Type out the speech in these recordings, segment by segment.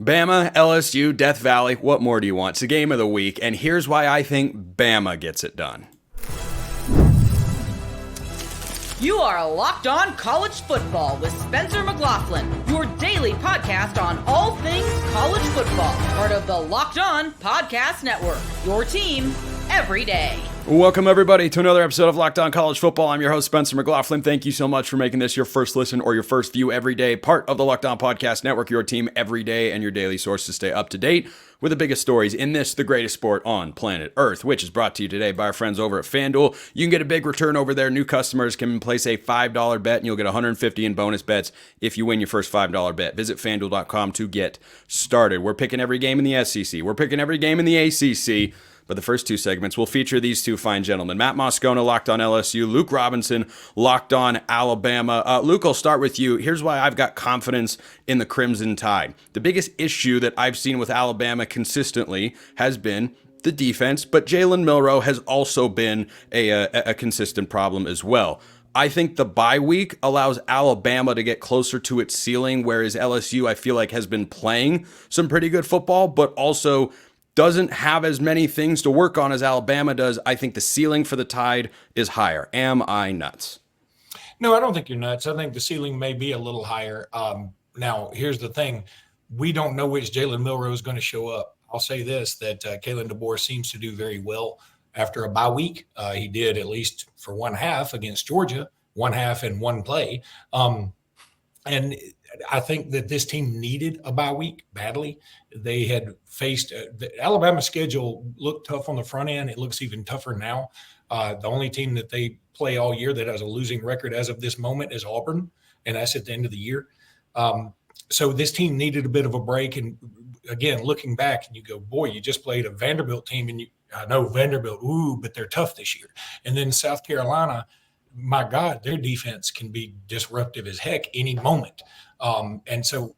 Bama, LSU, Death Valley, what more do you want? It's the game of the week, and here's why I think Bama gets it done. You are Locked On College Football with Spencer McLaughlin, your daily podcast on all things college football. Part of the Locked On Podcast Network, your team every day. Welcome, everybody, to another episode of Locked On College Football. I'm your host, Spencer McLaughlin. Thank you so much for making this your first listen or your first view every day. Part of the Locked On Podcast Network, your team every day, and your daily source to stay up to date with the biggest stories in this, the greatest sport on planet Earth, which is brought to you today by our friends over at FanDuel. You can get a big return over there. New customers can place a $5 bet, and you'll get $150 in bonus bets if you win your first $5 bet. Visit FanDuel.com to get started. We're picking every game in the SEC. We're picking every game in the ACC. But the first two segments will feature these two fine gentlemen. Matt Moscona, Locked On LSU. Luke Robinson, Locked On Alabama. Luke, I'll start with you. Here's why I've got confidence in the Crimson Tide. The biggest issue that I've seen with Alabama consistently has been the defense, but Jalen Milroe has also been a consistent problem as well. I think the bye week allows Alabama to get closer to its ceiling, whereas LSU, I feel like, has been playing some pretty good football, but also doesn't have as many things to work on as Alabama does. I think the ceiling for the Tide is higher. Am I nuts? No, I don't think you're nuts. I think the ceiling may be a little higher. Now, here's the thing. We don't know which Jalen Milroe is going to show up. I'll say this, that Kalen DeBoer seems to do very well after a bye week. He did, at least for one half against Georgia, one half in one play. And I think that this team needed a bye week badly. They had faced the Alabama schedule looked tough on the front end. It looks even tougher now. The only team that they play all year that has a losing record as of this moment is Auburn, and that's at the end of the year. So this team needed a bit of a break. And again, looking back, and you go, boy, you just played a Vanderbilt team, and I know Vanderbilt, but they're tough this year. And then South Carolina, my God, their defense can be disruptive as heck any moment. And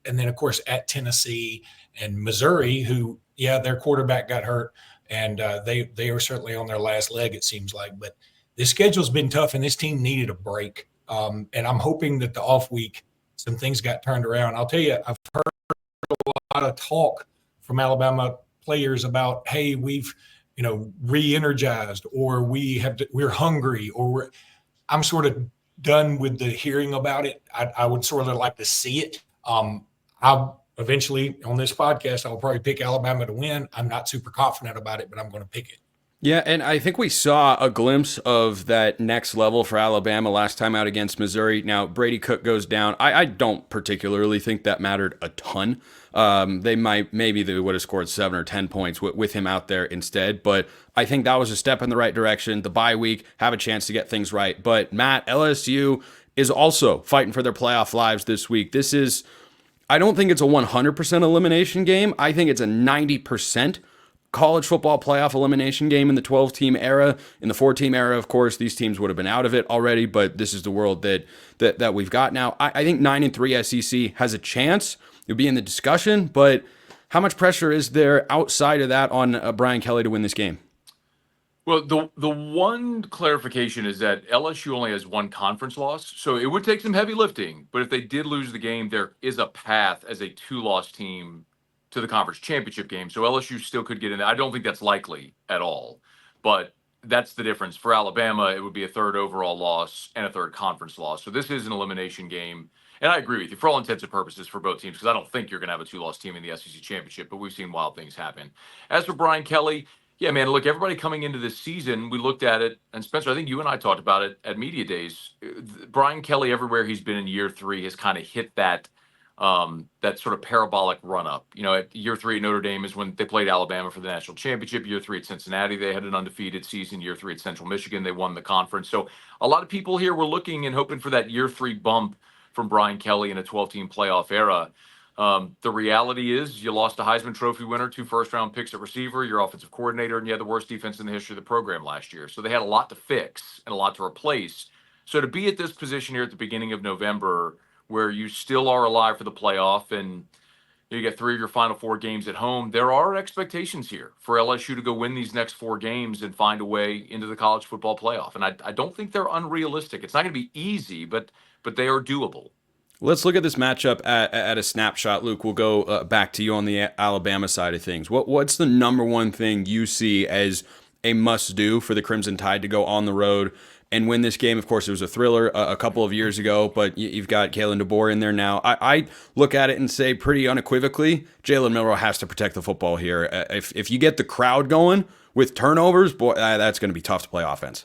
then of course at Tennessee and Missouri, who, their quarterback got hurt, and they are certainly on their last leg, it seems like. But this schedule's been tough, and this team needed a break. And I'm hoping that the off week, some things got turned around. I'll tell you, I've heard a lot of talk from Alabama players about, hey, we've re-energized, or we're hungry, or I'm sort of done with the hearing about it. I would sort of like to see it. I'll eventually, on this podcast, I'll probably pick Alabama to win. I'm not super confident about it, but I'm going to pick it. Yeah, and I think we saw a glimpse of that next level for Alabama last time out against Missouri. Now, Brady Cook goes down. I don't particularly think that mattered a ton. Maybe they would have scored 7 or 10 points with him out there instead, but I think that was a step in the right direction. The bye week, have a chance to get things right. But Matt, LSU is also fighting for their playoff lives this week. I don't think it's a 100% elimination game. I think it's a 90% college football playoff elimination game in the 12-team era. In the 4-team era, of course, these teams would have been out of it already, but this is the world that we've got now. I think 9-3 SEC has a chance. It'll be in the discussion, but how much pressure is there outside of that on Brian Kelly to win this game? Well, the one clarification is that LSU only has one conference loss, so it would take some heavy lifting. But if they did lose the game, there is a path as a 2-loss team to the conference championship game. So LSU still could get in there. I don't think that's likely at all, but that's the difference. For Alabama, it would be a 3rd overall loss and a 3rd conference loss. So this is an elimination game. And I agree with you for all intents and purposes for both teams, because I don't think you're going to have a 2-loss team in the SEC championship, but we've seen wild things happen. As for Brian Kelly, yeah, man, look, everybody coming into this season, we looked at it, and Spencer, I think you and I talked about it at Media Days. Brian Kelly, everywhere he's been in year 3, has kind of hit that sort of parabolic run up. At year 3 at Notre Dame is when they played Alabama for the national championship. Year 3 at Cincinnati, they had an undefeated season. Year 3 at Central Michigan, they won the conference. So a lot of people here were looking and hoping for that year 3 bump from Brian Kelly in a 12-team playoff era. The reality is you lost a Heisman Trophy winner, 2 first-round picks at receiver, your offensive coordinator, and you had the worst defense in the history of the program last year. So they had a lot to fix and a lot to replace. So to be at this position here at the beginning of November, where you still are alive for the playoff and you get 3 of your final 4 games at home, there are expectations here for LSU to go win these next 4 games and find a way into the college football playoff. And I don't think they're unrealistic. It's not going to be easy, but they are doable. Let's look at this matchup at a snapshot. Luke, we'll go back to you on the Alabama side of things. What's the number one thing you see as a must-do for the Crimson Tide to go on the road and win this game? Of course, it was a thriller a couple of years ago, but you've got Kalen DeBoer in there now. I look at it and say pretty unequivocally, Jalen Milroe has to protect the football here. If you get the crowd going with turnovers, boy, that's going to be tough to play offense.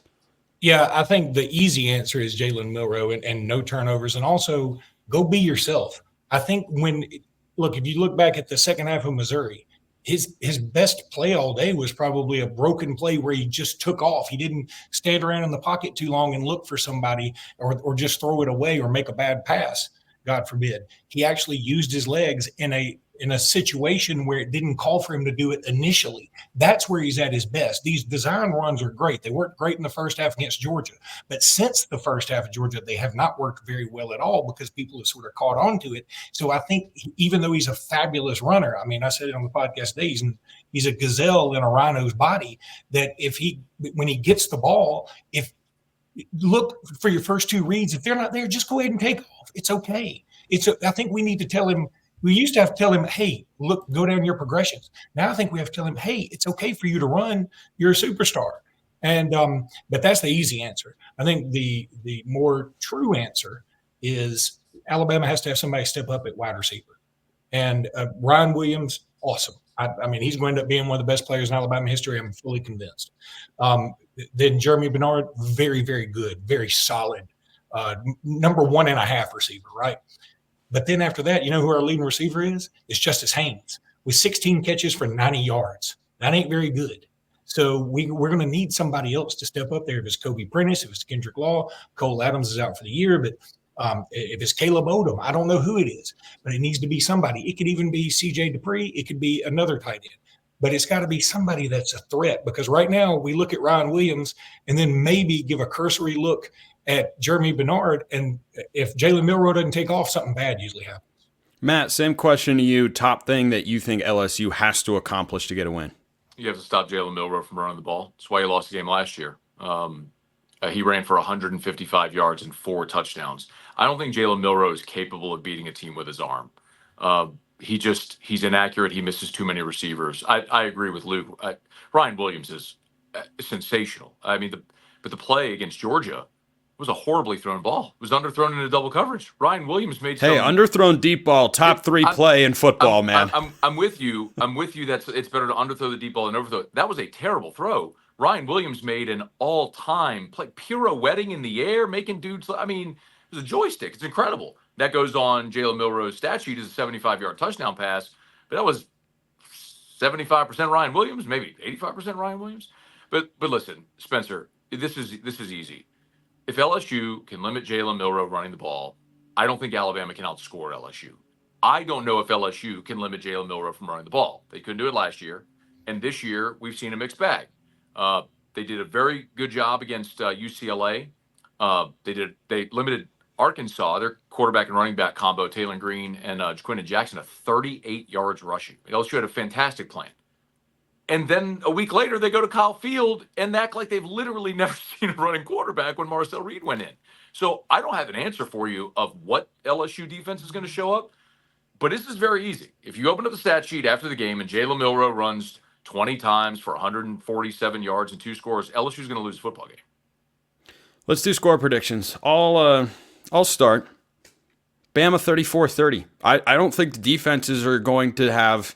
Yeah, I think the easy answer is Jalen Milroe and no turnovers, and also go be yourself. I think if you look back at the second half of Missouri, his best play all day was probably a broken play where he just took off. He didn't stand around in the pocket too long and look for somebody or just throw it away or make a bad pass, God forbid. He actually used his legs in a situation where it didn't call for him to do it initially. That's where he's at his best. These design runs are great. They worked great in the first half against Georgia. But since the first half of Georgia, they have not worked very well at all because people have sort of caught on to it. So I think even though he's a fabulous runner, I mean, I said it on the podcast today, he's a gazelle in a rhino's body, that when he gets the ball, look for your first two reads. If they're not there, just go ahead and take off. It's okay. I think we need to tell him. We used to have to tell him, hey, look, go down your progressions. Now I think we have to tell him, hey, it's okay for you to run. You're a superstar. And but that's the easy answer. I think the more true answer is Alabama has to have somebody step up at wide receiver. And Ryan Williams, awesome. I mean, he's going to end up being one of the best players in Alabama history. I'm fully convinced. Then Jeremy Bernard, very, very good, very solid, number 1.5 receiver, right? But then after that, you know who our leading receiver is? It's Justice Haynes with 16 catches for 90 yards. That ain't very good. So we're going to need somebody else to step up there. If it's Kobe Prentice, if it's Kendrick Law, Cole Adams is out for the year. But if it's Caleb Odom, I don't know who it is, but it needs to be somebody. It could even be C.J. Dupree. It could be another tight end. But it's got to be somebody that's a threat, because right now we look at Ryan Williams and then maybe give a cursory look at Jeremy Bernard, and if Jalen Milroe doesn't take off, something bad usually happens. Matt, same question to you. Top thing that you think LSU has to accomplish to get a win? You have to stop Jalen Milroe from running the ball. That's why he lost the game last year. He ran for 155 yards and 4 touchdowns. I don't think Jalen Milroe is capable of beating a team with his arm. He's inaccurate. He misses too many receivers. I agree with Luke. Ryan Williams is sensational. I mean, but the play against Georgia was a horribly thrown ball. It was underthrown into double coverage. Ryan Williams made underthrown deep ball, top 3 play in football, man. I'm with you. That's it's better to underthrow the deep ball than overthrow it. That was a terrible throw. Ryan Williams made an all-time play, pirouetting in the air, making dudes. I mean, it was a joystick. It's incredible. That goes on Jalen Milroe's stat sheet as a 75-yard touchdown pass, but that was 75% Ryan Williams, maybe 85% Ryan Williams. But listen, Spencer, this is easy. If LSU can limit Jalen Milroe running the ball, I don't think Alabama can outscore LSU. I don't know if LSU can limit Jalen Milroe from running the ball. They couldn't do it last year, and this year we've seen a mixed bag. They did a very good job against UCLA. They limited Arkansas, their quarterback and running back combo, Taylor Green and Jaquindon Jackson, to 38 yards rushing. LSU had a fantastic plan. And then a week later, they go to Kyle Field and act like they've literally never seen a running quarterback when Marcel Reed went in. So I don't have an answer for you of what LSU defense is going to show up, but this is very easy. If you open up the stat sheet after the game and Jalen Milroe runs 20 times for 147 yards and 2 scores, LSU is going to lose the football game. Let's do score predictions. I'll start. Bama 34-30. I don't think the defenses are going to have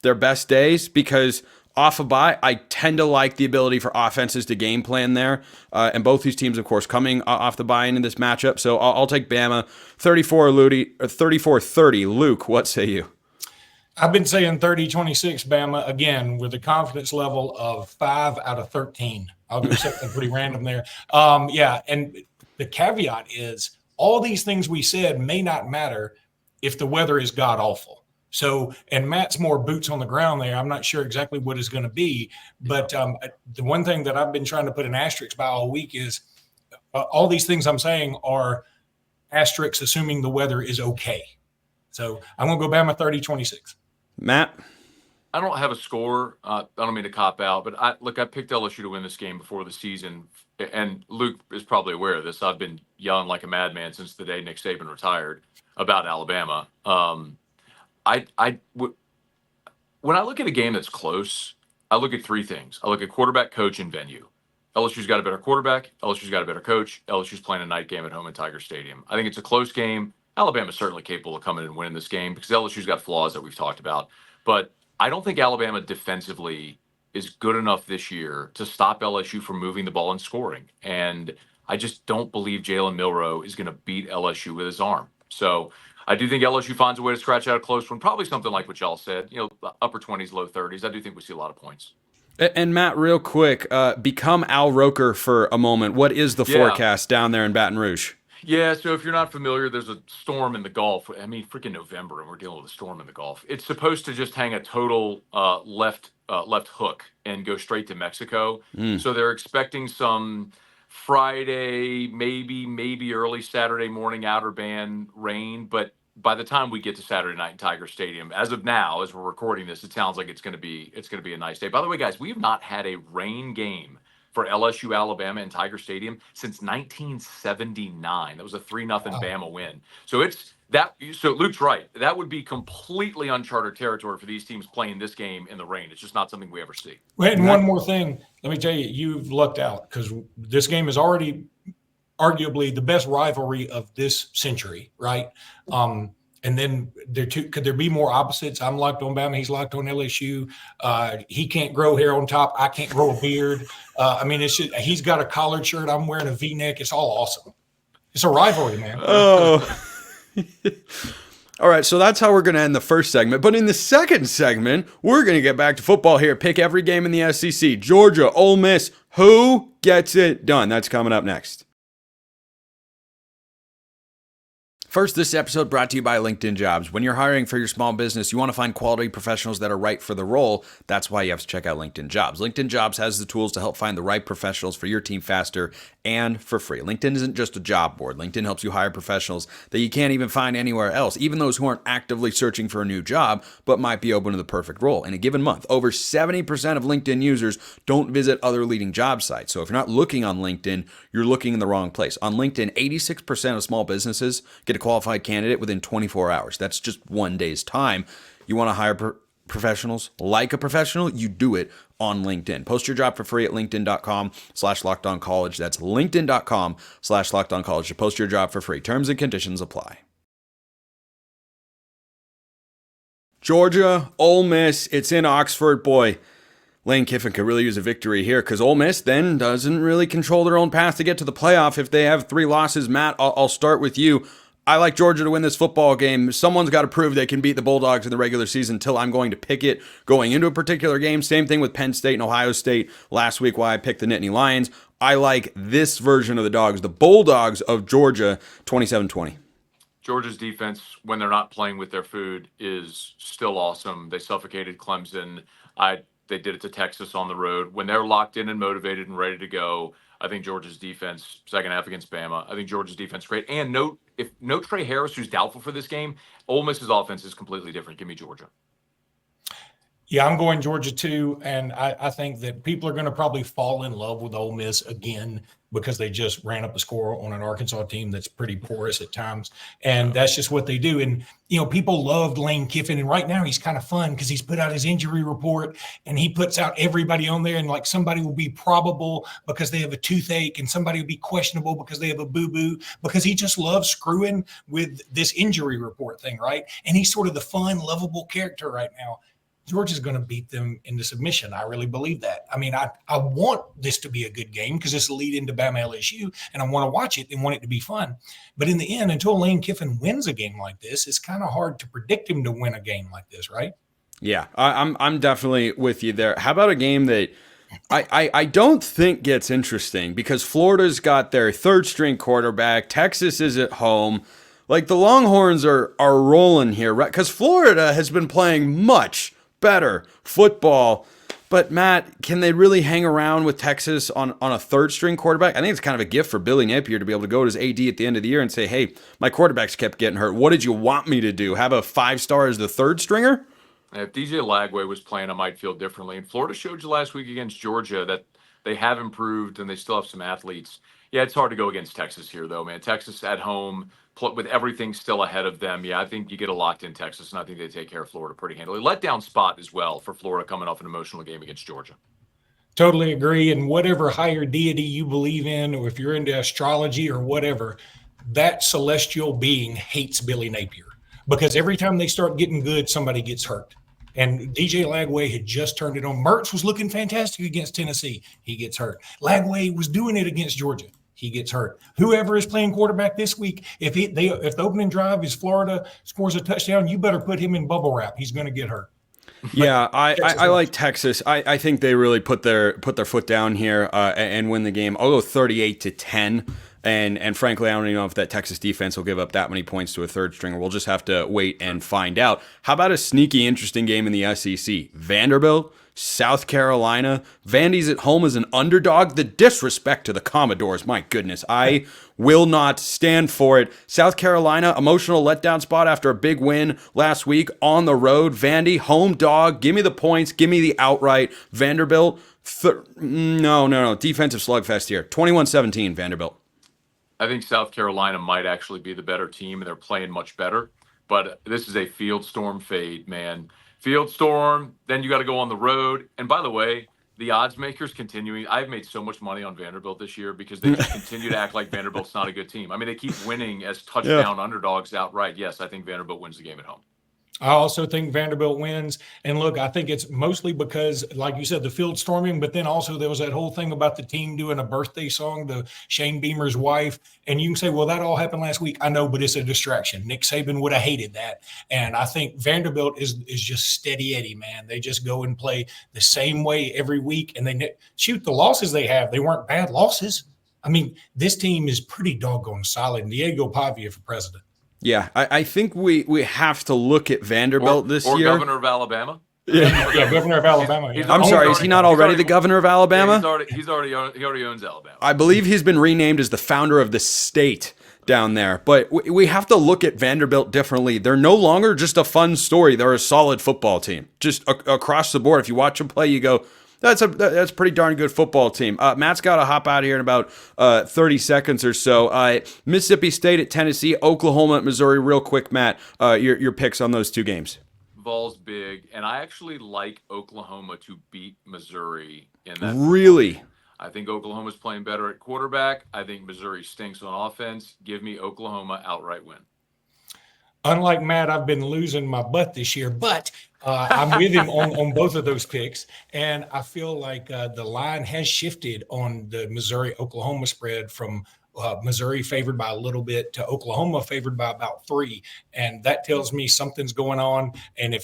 their best days, because off a bye, I tend to like the ability for offenses to game plan there. And both these teams, of course, coming off the bye into this matchup. So I'll take Bama 34-30. Luke, what say you? I've been saying 30-26 Bama, again, with a confidence level of 5 out of 13. I'll do something pretty random there. And the caveat is all these things we said may not matter if the weather is god-awful. So, and Matt's more boots on the ground there. I'm not sure exactly what it's going to be. But the one thing that I've been trying to put an asterisk by all week is all these things I'm saying are asterisks assuming the weather is okay. So I'm going to go Bama 30-26. Matt? I don't have a score. I don't mean to cop out, but I picked LSU to win this game before the season and Luke is probably aware of this. I've been yelling like a madman since the day Nick Saban retired about Alabama. When I look at a game that's close, I look at three things. I look at quarterback, coach, and venue. LSU's got a better quarterback. LSU's got a better coach. LSU's playing a night game at home in Tiger Stadium. I think it's a close game. Alabama's certainly capable of coming and winning this game because LSU's got flaws that we've talked about. But I don't think Alabama defensively is good enough this year to stop LSU from moving the ball and scoring. And I just don't believe Jalen Milroe is going to beat LSU with his arm. So I do think LSU finds a way to scratch out a close one, probably something like what y'all said, upper 20s, low 30s. I do think we see a lot of points. And Matt, real quick, become Al Roker for a moment. What is the forecast down there in Baton Rouge? Yeah, so if you're not familiar, there's a storm in the Gulf. I mean, freaking November, and we're dealing with a storm in the Gulf. It's supposed to just hang a total left hook and go straight to Mexico. So they're expecting some Friday, maybe early Saturday morning outer band rain. But by the time we get to Saturday night in Tiger Stadium, as of now, as we're recording this, it sounds like it's going to be a nice day. By the way, guys, we have not had a rain game for LSU Alabama in Tiger Stadium since 1979. That was a 3-0 Bama win. So so Luke's right. That would be completely uncharted territory for these teams playing this game in the rain. It's just not something we ever see. And one more thing, let me tell you, you've lucked out because this game is already arguably the best rivalry of this century, right? And then could there be more opposites? I'm locked on Bama. He's locked on LSU. He can't grow hair on top. I can't grow a beard. He's got a collared shirt. I'm wearing a V-neck. It's all awesome. It's a rivalry, man. Oh. All right, so that's how we're going to end the first segment. But in the second segment, we're going to get back to football here. Pick every game in the SEC. Georgia, Ole Miss. Who gets it done? That's coming up next. First, this episode brought to you by LinkedIn Jobs. When you're hiring for your small business, you want to find quality professionals that are right for the role. That's why you have to check out LinkedIn Jobs. LinkedIn Jobs has the tools to help find the right professionals for your team faster and for free. LinkedIn isn't just a job board. LinkedIn helps you hire professionals that you can't even find anywhere else, even those who aren't actively searching for a new job, but might be open to the perfect role. In a given month, over 70% of LinkedIn users don't visit other leading job sites. So if you're not looking on LinkedIn, you're looking in the wrong place. On LinkedIn, 86% of small businesses get a qualified candidate within 24 hours. That's just one day's time. You want to hire professionals like a professional? You do it on LinkedIn. Post your job for free at linkedin.com/lockedoncollege. That's linkedin.com/lockedoncollege to post your job for free. Terms and conditions apply. Georgia, Ole Miss, it's in Oxford. Boy, Lane Kiffin could really use a victory here because Ole Miss then doesn't really control their own path to get to the playoff if they have 3 losses. Matt, I'll start with you. I like Georgia to win this football game. Someone's got to prove they can beat the Bulldogs in the regular season until I'm going to pick it going into a particular game. Same thing with Penn State and Ohio State last week, why I picked the Nittany Lions. I like this version of the Dogs, the Bulldogs of Georgia, 27-20. Georgia's defense, when they're not playing with their food, is still awesome. They suffocated Clemson. They did it to Texas on the road. When they're locked in and motivated and ready to go, I think Georgia's defense, second half against Bama, I think Georgia's defense great. And if no Trey Harris, who's doubtful for this game, Ole Miss's offense is completely different. Give me Georgia. Yeah, I'm going Georgia too, and I think that people are going to probably fall in love with Ole Miss again because they just ran up a score on an Arkansas team that's pretty porous at times, and that's just what they do. And people loved Lane Kiffin, and right now he's kind of fun because he's put out his injury report and he puts out everybody on there, and like somebody will be probable because they have a toothache, and somebody will be questionable because they have a boo-boo, because he just loves screwing with this injury report thing, right? And he's sort of the fun, lovable character right now. Georgia's going to beat them into submission. I really believe that. I mean, I want this to be a good game because this will lead into Bama LSU, and I want to watch it and want it to be fun. But in the end, until Lane Kiffin wins a game like this, it's kind of hard to predict him to win a game like this, right? Yeah, I'm definitely with you there. How about a game that I don't think gets interesting because Florida's got their third-string quarterback. Texas is at home. Like, the Longhorns are rolling here, right? Because Florida has been playing much better football. But Matt, can they really hang around with Texas on a third string quarterback? I think it's kind of a gift for Billy Napier to be able to go to his AD at the end of the year and say, hey, my quarterbacks kept getting hurt. What did you want me to do? Have a 5-star as the third stringer? If DJ Lagway was playing, I might feel differently. And Florida showed you last week against Georgia that They have improved, and they still have some athletes. Yeah, it's hard to go against Texas here, though, man. Texas at home, with everything still ahead of them. Yeah, I think you get a locked-in Texas, and I think they take care of Florida pretty handily. Letdown spot as well for Florida coming off an emotional game against Georgia. Totally agree. And whatever higher deity you believe in, or if you're into astrology or whatever, that celestial being hates Billy Napier, because every time they start getting good, somebody gets hurt. And DJ Lagway had just turned it on. Mertz was looking fantastic against Tennessee. He gets hurt. Lagway was doing it against Georgia. He gets hurt. Whoever is playing quarterback this week, if the opening drive is Florida scores a touchdown, you better put him in bubble wrap. He's going to get hurt. Yeah, I like Texas. I think they really put their foot down here and win the game. I'll go 38-10. And frankly, I don't even know if that Texas defense will give up that many points to a third stringer. We'll just have to wait and find out. How about a sneaky, interesting game in the SEC? Vanderbilt, South Carolina. Vandy's at home as an underdog. The disrespect to the Commodores, my goodness. I will not stand for it. South Carolina, emotional letdown spot after a big win last week on the road. Vandy, home dog. Give me the points. Give me the outright. Vanderbilt, no. Defensive slugfest here. 21-17, Vanderbilt. I think South Carolina might actually be the better team, and they're playing much better. But this is a field storm fade, man. Field storm, then you got to go on the road. And by the way, the odds makers continuing. I've made so much money on Vanderbilt this year because they just continue to act like Vanderbilt's not a good team. I mean, they keep winning as touchdown underdogs outright. Yes, I think Vanderbilt wins the game at home. I also think Vanderbilt wins. And look, I think it's mostly because, like you said, the field storming, but then also there was that whole thing about the team doing a birthday song to Shane Beamer's wife. And you can say, well, that all happened last week. I know, but it's a distraction. Nick Saban would have hated that. And I think Vanderbilt is just steady Eddie, man. They just go and play the same way every week. And the losses they have, they weren't bad losses. I mean, this team is pretty doggone solid. And Diego Pavia for president. Yeah, I think we have to look at Vanderbilt this year. Or governor of Alabama. Yeah, governor of Alabama. I'm sorry, is he not already the governor of Alabama? Yeah, he already owns Alabama. I believe he's been renamed as the founder of the state down there. But we have to look at Vanderbilt differently. They're no longer just a fun story. They're a solid football team. Just across the board, if you watch them play, you go, that's a pretty darn good football team. Matt's got to hop out here in about 30 seconds or so. Mississippi State at Tennessee, Oklahoma at Missouri. Real quick, Matt, your picks on those two games. Vols big, and I actually like Oklahoma to beat Missouri in that. Really? I think Oklahoma's playing better at quarterback. I think Missouri stinks on offense. Give me Oklahoma outright win. Unlike Matt, I've been losing my butt this year, but I'm with him on both of those picks. And I feel like the line has shifted on the Missouri-Oklahoma spread from Missouri favored by a little bit to Oklahoma favored by about 3. And that tells me something's going on. And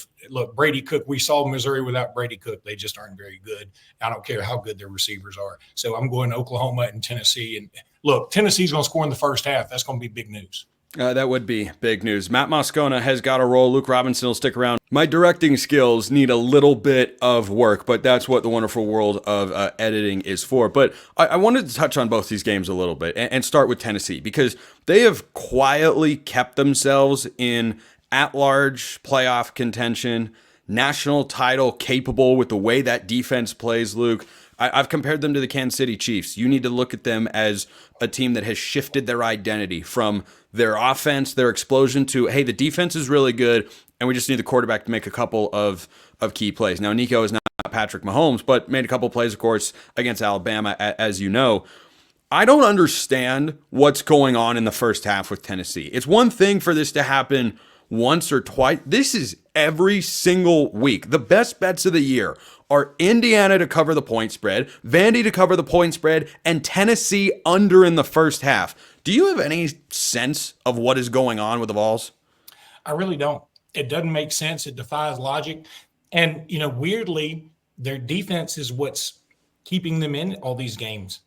Brady Cook, we saw Missouri without Brady Cook. They just aren't very good. I don't care how good their receivers are. So I'm going to Oklahoma and Tennessee. And look, Tennessee's going to score in the first half. That's going to be big news. That would be big news. Matt Moscona has got a roll. Luke Robinson will stick around. My directing skills need a little bit of work, but that's what the wonderful world of editing is for. But I wanted to touch on both these games a little bit and start with Tennessee because they have quietly kept themselves in at-large playoff contention, national title capable with the way that defense plays, Luke. I've compared them to the Kansas City Chiefs. You need to look at them as a team that has shifted their identity from their offense, their explosion, to, hey, the defense is really good, and we just need the quarterback to make a couple of key plays. Now, Nico is not Patrick Mahomes, but made a couple plays, of course, against Alabama, as you know. I don't understand what's going on in the first half with Tennessee. It's one thing for this to happen once or twice. This is every single week. The best bets of the year are Indiana to cover the point spread, Vandy to cover the point spread, and Tennessee under in the first half. Do you have any sense of what is going on with the Vols? I really don't. It doesn't make sense. It defies logic. And, weirdly, their defense is what's keeping them in all these games.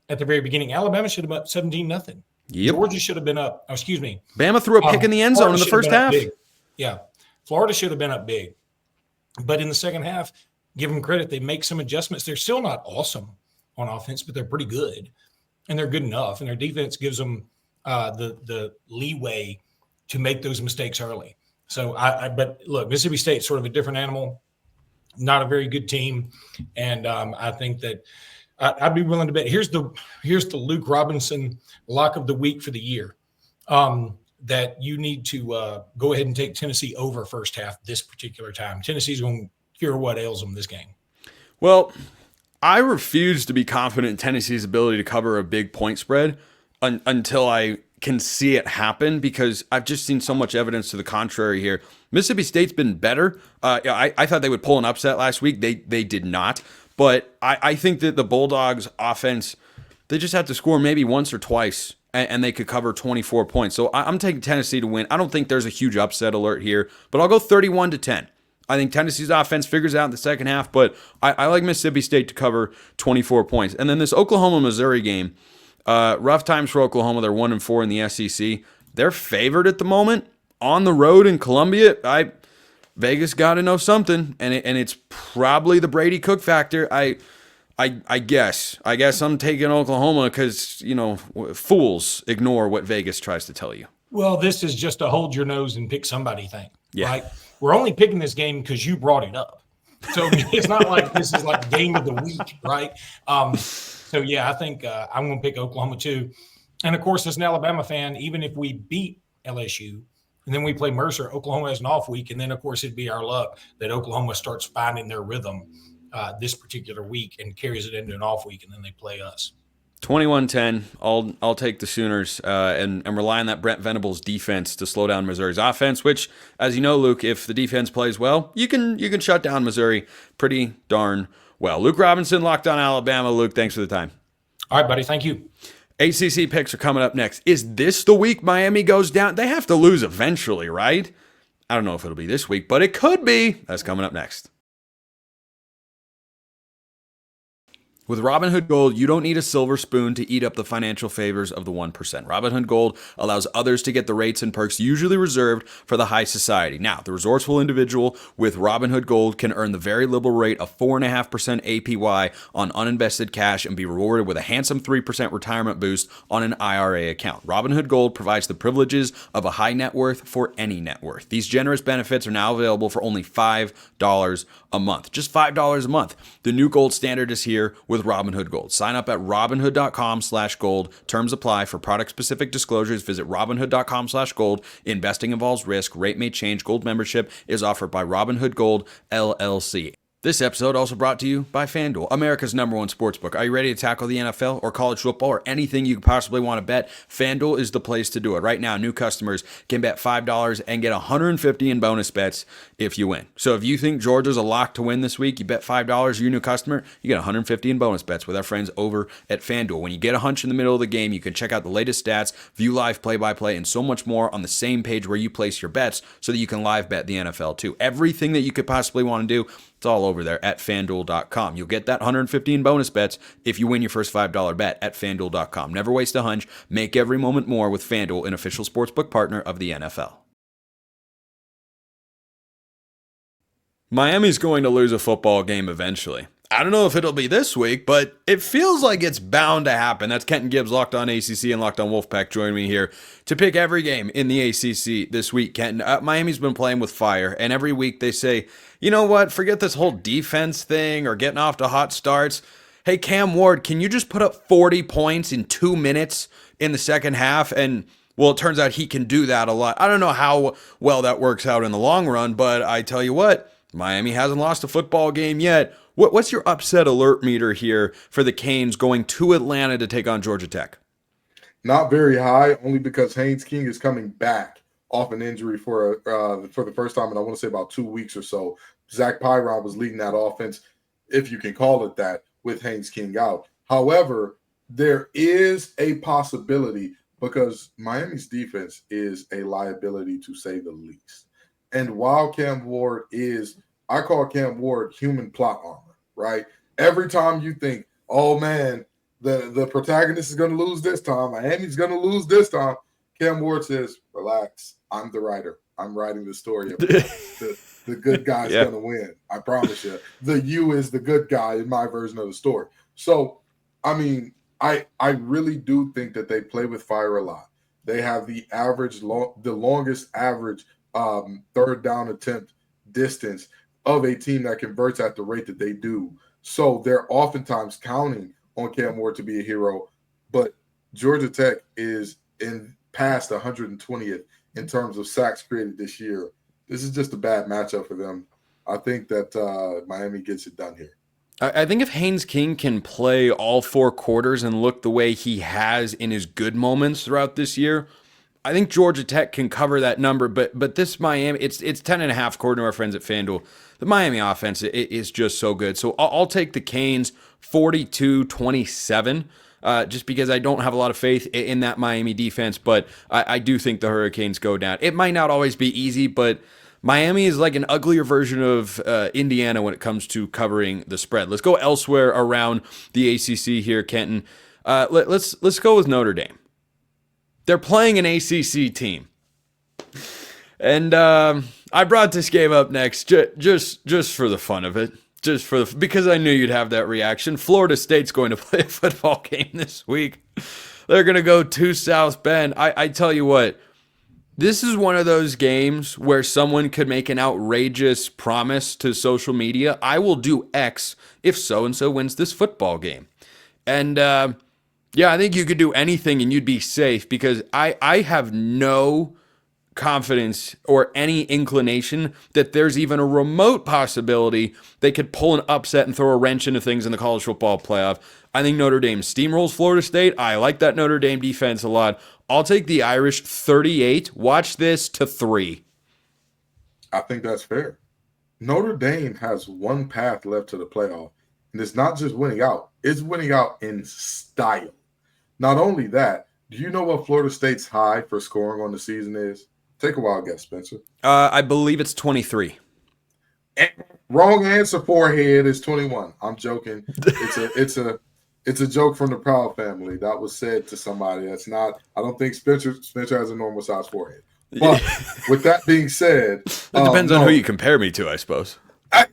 At the very beginning, Alabama should have been up 17-0. Yep. Georgia should have been up. Oh, excuse me. Bama threw a pick in the end zone in the first half. Yeah. Florida should have been up big. But in the second half, give them credit. They make some adjustments. They're still not awesome on offense, but they're pretty good. And they're good enough. And their defense gives them the leeway to make those mistakes early. So, but look, Mississippi State's sort of a different animal, not a very good team. And I think that I'd be willing to bet. Here's the Luke Robinson lock of the week for the year. That you need to go ahead and take Tennessee over first half this particular time. Tennessee's going to cure what ails them this game. Well, I refuse to be confident in Tennessee's ability to cover a big point spread until I can see it happen, because I've just seen so much evidence to the contrary here. Mississippi State's been better. I thought they would pull an upset last week. They did not. But I think that the Bulldogs offense, they just have to score maybe once or twice, and they could cover 24 points. So I'm taking Tennessee to win. I don't think there's a huge upset alert here, but I'll go 31-10. I think Tennessee's offense figures out in the second half, but I like Mississippi State to cover 24 points. And then this Oklahoma-Missouri game, rough times for Oklahoma. They're 1-4 in the SEC. They're favored at the moment on the road in Columbia. Vegas got to know something, and it's probably the Brady Cook factor. I guess I'm taking Oklahoma because, fools ignore what Vegas tries to tell you. Well, this is just a hold your nose and pick somebody thing, yeah. Right? We're only picking this game because you brought it up. So it's not like this is like game of the week, right? So, yeah, I think I'm going to pick Oklahoma too. And, of course, as an Alabama fan, even if we beat LSU and then we play Mercer, Oklahoma has an off week. And then, of course, it'd be our luck that Oklahoma starts finding their rhythm this particular week and carries it into an off week, and then they play us. 21-10. I'll take the Sooners and rely on that Brent Venables defense to slow down Missouri's offense, which, as you know, Luke, if the defense plays well, you can shut down Missouri pretty darn well. Luke Robinson, Locked On Alabama. Luke, thanks for the time. All right, buddy. Thank you. ACC picks are coming up next. Is this the week Miami goes down? They have to lose eventually, right? I don't know if it'll be this week, but it could be. That's coming up next. With Robinhood Gold, you don't need a silver spoon to eat up the financial favors of the 1%. Robinhood Gold allows others to get the rates and perks usually reserved for the high society. Now, the resourceful individual with Robinhood Gold can earn the very liberal rate of 4.5% APY on uninvested cash and be rewarded with a handsome 3% retirement boost on an IRA account. Robinhood Gold provides the privileges of a high net worth for any net worth. These generous benefits are now available for only $5 a month. Just $5 a month. The new gold standard is here with Robinhood Gold. Sign up at Robinhood.com/gold. Terms apply. For product-specific disclosures, visit Robinhood.com/gold. Investing involves risk. Rate may change. Gold membership is offered by Robinhood Gold, LLC. This episode also brought to you by FanDuel, America's #1 sportsbook. Are you ready to tackle the NFL or college football or anything you could possibly want to bet? FanDuel is the place to do it. Right now, new customers can bet $5 and get $150 in bonus bets if you win. So if you think Georgia's a lock to win this week, you bet $5, you're a new customer, you get $150 in bonus bets with our friends over at FanDuel. When you get a hunch in the middle of the game, you can check out the latest stats, view live play-by-play, and so much more on the same page where you place your bets so that you can live bet the NFL too. Everything that you could possibly want to do, it's all over there at FanDuel.com. You'll get that $150 in bonus bets if you win your first $5 bet at FanDuel.com. Never waste a hunch. Make every moment more with FanDuel, an official sportsbook partner of the NFL. Miami's going to lose a football game eventually. I don't know if it'll be this week, but it feels like it's bound to happen. That's Kenton Gibbs, Locked On ACC and Locked On Wolfpack, joining me here to pick every game in the ACC this week. Kenton, Miami's been playing with fire, and every week they say, you know what, forget this whole defense thing or getting off to hot starts. Hey, Cam Ward, can you just put up 40 points in 2 minutes in the second half? And, well, it turns out he can do that a lot. I don't know how well that works out in the long run, but I tell you what, Miami hasn't lost a football game yet. What's your upset alert meter here for the Canes going to Atlanta to take on Georgia Tech? Not very high, only because Haynes King is coming back off an injury for the first time in, I want to say, about 2 weeks or so. Zach Pyron was leading that offense, if you can call it that, with Haynes King out. However, there is a possibility because Miami's defense is a liability to say the least. And while Cam Ward is, I call Cam Ward human plot armor, right? Every time you think, oh man, the protagonist is going to lose this time, Miami's going to lose this time, Cam Ward says, relax, I'm the writer. I'm writing the story. The good guy's going to win. I promise you. The you is the good guy in my version of the story. So, I mean, I really do think that they play with fire a lot. They have the longest average third down attempt distance of a team that converts at the rate that they do. So they're oftentimes counting on Cam Ward to be a hero, but Georgia Tech is in past 120th in terms of sacks created this year. This is just a bad matchup for them. I think that Miami gets it done here. I think if Haynes King can play all 4 quarters and look the way he has in his good moments throughout this year, I think Georgia Tech can cover that number. But this Miami, it's 10.5 according to our friends at FanDuel. The Miami offense is just so good. So I'll take the Canes 42-27. Just because I don't have a lot of faith in that Miami defense, but I do think the Hurricanes go down. It might not always be easy, but Miami is like an uglier version of Indiana when it comes to covering the spread. Let's go elsewhere around the ACC here, Kenton. Let's go with Notre Dame. They're playing an ACC team, and I brought this game up next just for the fun of it. Because I knew you'd have that reaction. Florida State's going to play a football game this week. They're going to go to South Bend. I tell you what, this is one of those games where someone could make an outrageous promise to social media. I will do X if so-and-so wins this football game. And yeah, I think you could do anything and you'd be safe because I have no confidence or any inclination that there's even a remote possibility they could pull an upset and throw a wrench into things in the college football playoff. I think Notre Dame steamrolls Florida State. I like that Notre Dame defense a lot. I'll take the Irish 38. Watch this to 3. I think that's fair. Notre Dame has one path left to the playoff, and it's not just winning out. It's winning out in style. Not only that, do you know what Florida State's high for scoring on the season is? Take a wild guess, Spencer. I believe it's 23. Wrong answer. Forehead is 21. I'm joking. It's a joke from the Proud family. That was said to somebody. That's not. I don't think Spencer has a normal size forehead. But with that being said, it depends on who you compare me to, I suppose.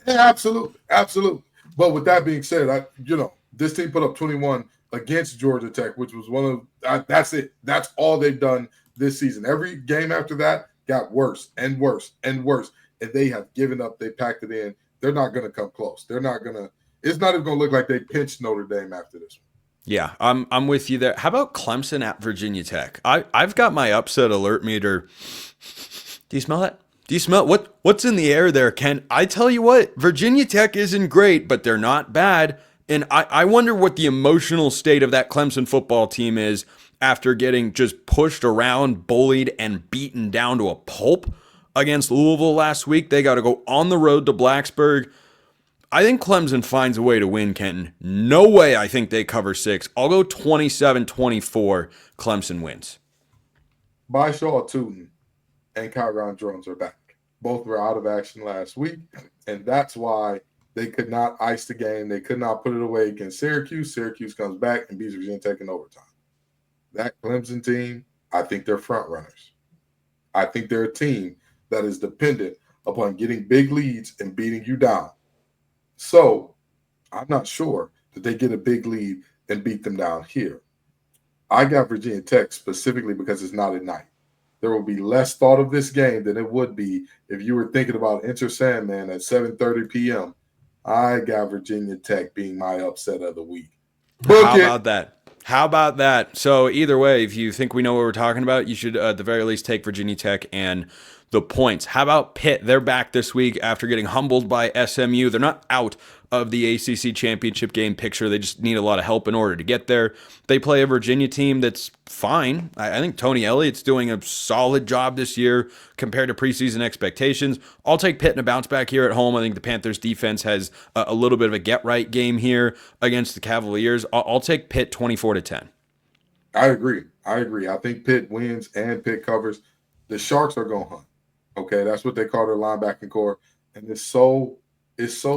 Absolutely. But with that being said, this team put up 21 against Georgia Tech, which was one of that's it. That's all they've done this season. Every game after that got worse and worse and worse. And they have given up. They packed it in. They're not going to come close. It's not even going to look like they pinched Notre Dame after this one. Yeah, I'm with you there. How about Clemson at Virginia Tech? I've got my upset alert meter. Do you smell that? Do you smell what's in the air there, Ken? I tell you what, Virginia Tech isn't great, but they're not bad. And I wonder what the emotional state of that Clemson football team is after getting just pushed around, bullied, and beaten down to a pulp against Louisville last week. They got to go on the road to Blacksburg. I think Clemson finds a way to win, Kenton. No way I think they cover 6. I'll go 27-24. Clemson wins. Byshaw Tootin and Kyron Jones are back. Both were out of action last week, and that's why they could not ice the game. They could not put it away against Syracuse. Syracuse comes back and beats Virginia Tech in overtime. That Clemson team, I think they're front runners. I think they're a team that is dependent upon getting big leads and beating you down. So I'm not sure that they get a big lead and beat them down here. I got Virginia Tech specifically because it's not at night. There will be less thought of this game than it would be if you were thinking about Enter Sandman at 7:30 p.m. I got Virginia Tech being my upset of the week. How about that? So either way, if you think we know what we're talking about, you should at the very least take Virginia Tech and the points. How about Pitt? They're back this week after getting humbled by SMU. They're not out of the ACC championship game picture. They just need a lot of help in order to get there. They play a Virginia team that's fine. I think Tony Elliott's doing a solid job this year compared to preseason expectations. I'll take Pitt in a bounce back here at home. I think the Panthers defense has a little bit of a get-right game here against the Cavaliers. I'll take Pitt 24-10. I agree. I think Pitt wins and Pitt covers. The Sharks are going to hunt. Okay, that's what they call their linebacking core. And it's so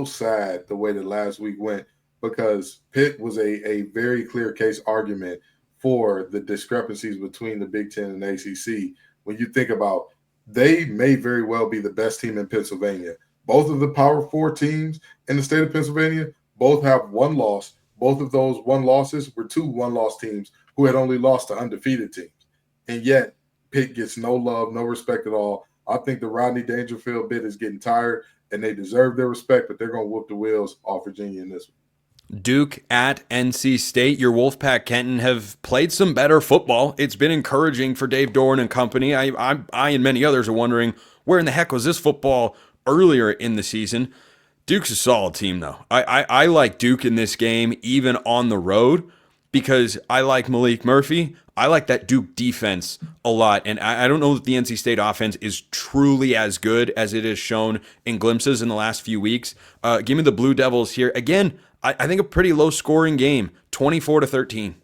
sad the way that last week went because Pitt was a very clear case argument for the discrepancies between the Big Ten and the ACC. When you think about, they may very well be the best team in Pennsylvania. Both of the Power 4 teams in the state of Pennsylvania both have one loss. Both of those one losses were 2 one-loss teams who had only lost to undefeated teams. And yet Pitt gets no love, no respect at all. I think the Rodney Dangerfield bit is getting tired, and they deserve their respect, but they're going to whoop the wheels off Virginia in this one. Duke at NC State. Your Wolfpack, Kenton, have played some better football. It's been encouraging for Dave Doran and company. I and many others are wondering, where in the heck was this football earlier in the season? Duke's a solid team, though. I like Duke in this game, even on the road, because I like Malik Murphy. I like that Duke defense a lot, and I don't know that the NC State offense is truly as good as it is shown in glimpses in the last few weeks. Give me the Blue Devils here. Again, I think a pretty low-scoring game, 24-13.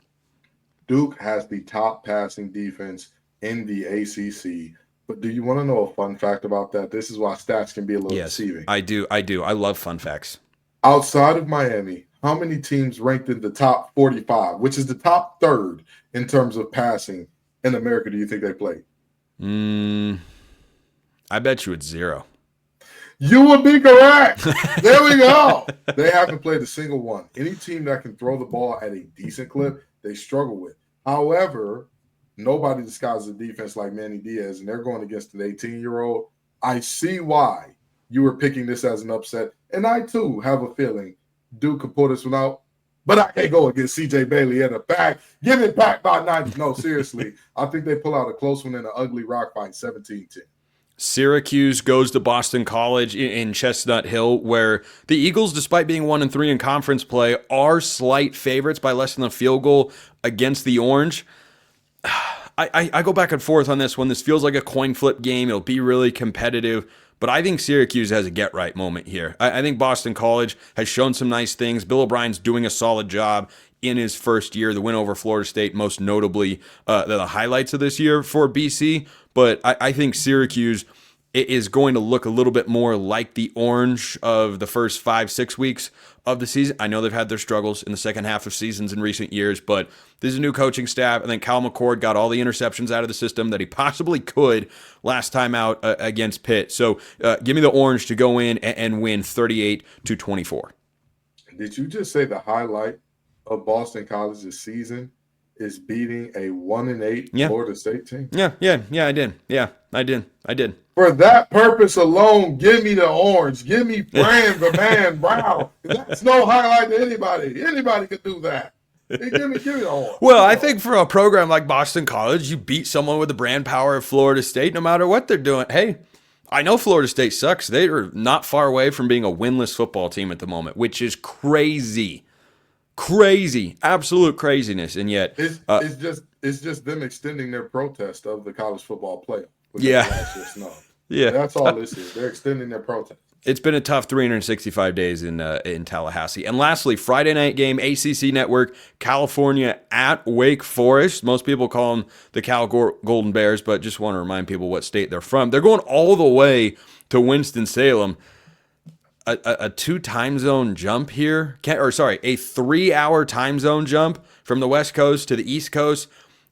Duke has the top passing defense in the ACC. But do you want to know a fun fact about that? This is why stats can be a little deceiving. I do. I love fun facts. Outside of Miami, how many teams ranked in the top 45, which is the top third in terms of passing in America, do you think they played? I bet you it's 0. You would be correct. There we go. They haven't played a single one. Any team that can throw the ball at a decent clip, they struggle with. However, nobody disguises a defense like Manny Diaz, and they're going against an 18-year-old. I see why you were picking this as an upset, and I, too, have a feeling Duke could pull this one out, but I can't go against C.J. Bailey in the back. Give it back by 90. No, seriously. I think they pull out a close one in an ugly rock fight, 17-10. Syracuse goes to Boston College in Chestnut Hill, where the Eagles, despite being 1-3 in conference play, are slight favorites by less than a field goal against the Orange. I go back and forth on this one. This feels like a coin flip game. It'll be really competitive, but I think Syracuse has a get-right moment here. I think Boston College has shown some nice things. Bill O'Brien's doing a solid job in his first year. The win over Florida State, most notably the highlights of this year for BC, but I think Syracuse is going to look a little bit more like the Orange of the first 5-6 weeks of the season. I know they've had their struggles in the second half of seasons in recent years, but this is a new coaching staff. I think Cal McCord got all the interceptions out of the system that he possibly could last time out against Pitt. So give me the Orange to go in and win 38-24. Did you just say the highlight of Boston College this season is beating a 1-8 Florida State team? Yeah, I did. Yeah, I did. For that purpose alone, give me the Orange. Give me Brand the Man Brown. That's no highlight to anybody. Anybody could do that. Hey, give me the Orange. Well, I think for a program like Boston College, you beat someone with the brand power of Florida State no matter what they're doing. Hey, I know Florida State sucks. They are not far away from being a winless football team at the moment, which is crazy. Crazy, absolute craziness, and yet it's just them extending their protest of the college football playoff. Yeah, that's all this is. They're extending their protest. It's been a tough 365 days in Tallahassee. And lastly, Friday night game, ACC Network, California at Wake Forest. Most people call them the Cal Golden Bears, but just want to remind people what state they're from. They're going all the way to Winston-Salem. A 2 time zone jump here, a 3-hour time zone jump from the West Coast to the East Coast.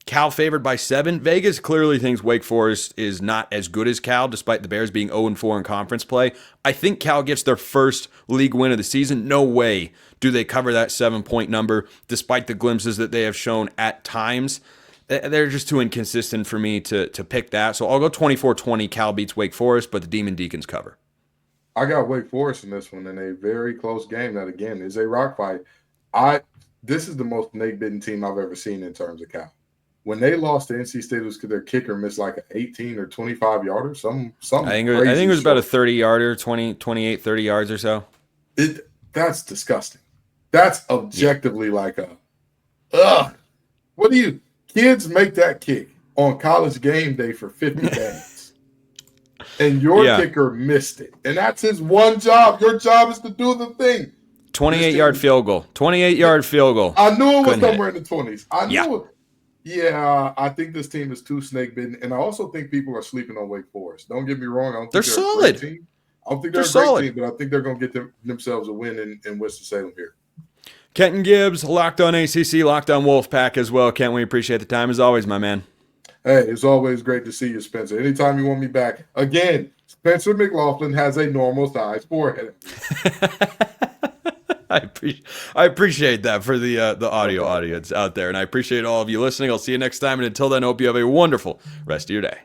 Cal favored by 7. Vegas clearly thinks Wake Forest is not as good as Cal, despite the Bears being 0-4 in conference play. I think Cal gets their first league win of the season. No way do they cover that 7-point number, despite the glimpses that they have shown at times. They're just too inconsistent for me to pick that. So I'll go 24-20. Cal beats Wake Forest, but the Demon Deacons cover. I got Wake Forest in this one in a very close game that, again, is a rock fight. This is the most snake-bitten team I've ever seen in terms of Cal. When they lost to NC State, it was because their kicker missed like an 18 or 25-yarder. I think it was about a 30-yarder, 28, 30 yards or so. That's disgusting. That's objectively like ugh. What do you – kids make that kick on college game day for 50 days. And your kicker missed it. And that's his one job. Your job is to do the thing. 28-yard field goal. 28-yard field goal. I knew it was somewhere in the 20s. I knew it. Yeah, I think this team is too snake-bitten. And I also think people are sleeping on Wake Forest. Don't get me wrong. I don't think they're solid. A great team. I don't think they're a great team, but I think they're going to get themselves a win in Winston-Salem here. Kenton Gibbs, Locked On ACC, Locked On Wolfpack as well. Kent, we appreciate the time as always, my man. Hey, it's always great to see you, Spencer. Anytime you want me back. Again, Spencer McLaughlin has a normal-sized forehead. I appreciate that for the audio audience out there, and I appreciate all of you listening. I'll see you next time, and until then, I hope you have a wonderful rest of your day.